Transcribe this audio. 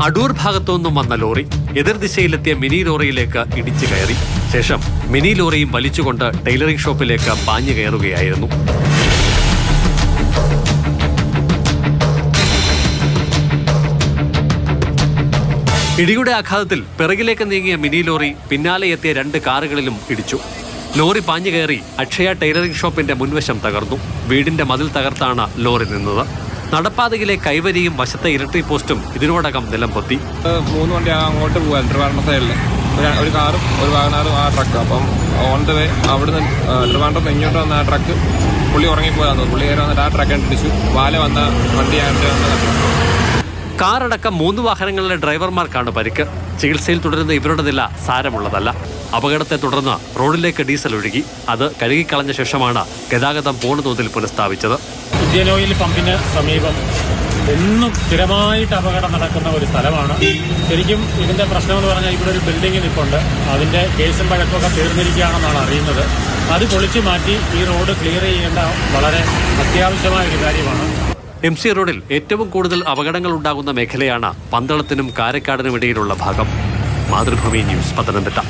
അടൂർ ഭാഗത്തുനിന്നും വന്ന lorry എതിർദിശയിലെത്തിയ mini ലോറിയിലേക്ക് ഇടിച്ചു കയറി. ശേഷം മിനി ലോറിയും വലിച്ചുകൊണ്ട് ടൈലറിംഗ് ഷോപ്പിലേക്ക് പാഞ്ഞു കയറുകയായിരുന്നു. ഇടിയുടെ ആഘാതത്തിൽ പിറകിലേക്ക് നീങ്ങിയ മിനി ലോറി പിന്നാലെ എത്തിയ 2 കാറുകളിലും ഇടിച്ചു. ലോറി പാഞ്ഞു കയറി അക്ഷയ ടൈലറിംഗ് ഷോപ്പിന്റെ മുൻവശം തകർന്നു. വീടിന്റെ മതിൽ തകർത്താണ് ലോറി നിന്നത്. നടപ്പാതയിലെ കൈവരിയും വശത്തെ ഇലക്ട്രിക് പോസ്റ്റും ഇതിനോടകം നിലംപൊത്തി. 3 വണ്ടി അങ്ങോട്ട് പോകാൻ ട്രിവാൻഡ്രം സൈഡിൽ ഒരു കാറും ഒരു വാഗനാറും ആ ട്രക്ക്. അപ്പം ഓൺ ദ വേ അവിടുന്ന് ട്രിവാൻഡ്രം ഇങ്ങോട്ട് വന്ന ആ ട്രക്ക് പുള്ളി ഉറങ്ങിപ്പോയാന്ന്. പുള്ളി കയറി വന്നിട്ട് ആ ട്രക്ക് ഇടിച്ചു. വാല വന്ന വണ്ടിയായിട്ട് കാറടക്കം 3 വാഹനങ്ങളിലെ ഡ്രൈവർമാർക്കാണ് പരിക്ക്. ചികിത്സയിൽ തുടരുന്ന ഇവരുടെ നില സാരമുള്ളതല്ല. അപകടത്തെ തുടർന്ന് റോഡിലേക്ക് ഡീസൽ ഒഴുകി. അത് കഴുകിക്കളഞ്ഞ ശേഷമാണ് ഗതാഗതം പൂർണ്ണതോതിൽ പുനഃസ്ഥാപിച്ചത്. ഇന്ത്യൻ ഓയിൽ പമ്പിന് സമീപം എന്നും സ്ഥിരമായിട്ട് അപകടം നടക്കുന്ന ഒരു സ്ഥലമാണ്. ശരിക്കും ഇതിന്റെ പ്രശ്നമെന്ന് പറഞ്ഞാൽ ഇവിടെ ഒരു ബിൽഡിംഗ് നിൽപ്പുണ്ട്. അതിന്റെ കേസും പഴക്കമൊക്കെ തീർന്നിരിക്കുകയാണെന്നാണ് അറിയുന്നത്. അത് പൊളിച്ചു മാറ്റി ഈ റോഡ് ക്ലിയർ ചെയ്യേണ്ട വളരെ അത്യാവശ്യമായ ഒരു കാര്യമാണ്. MC റോഡിൽ ഏറ്റവും കൂടുതൽ അപകടങ്ങൾ ഉണ്ടാകുന്ന മേഖലയാണ് പന്തളത്തിനും കാരക്കാടിനും ഇടയിലുള്ള ഭാഗം. മാതൃഭൂമി ന്യൂസ്, പത്തനംതിട്ട.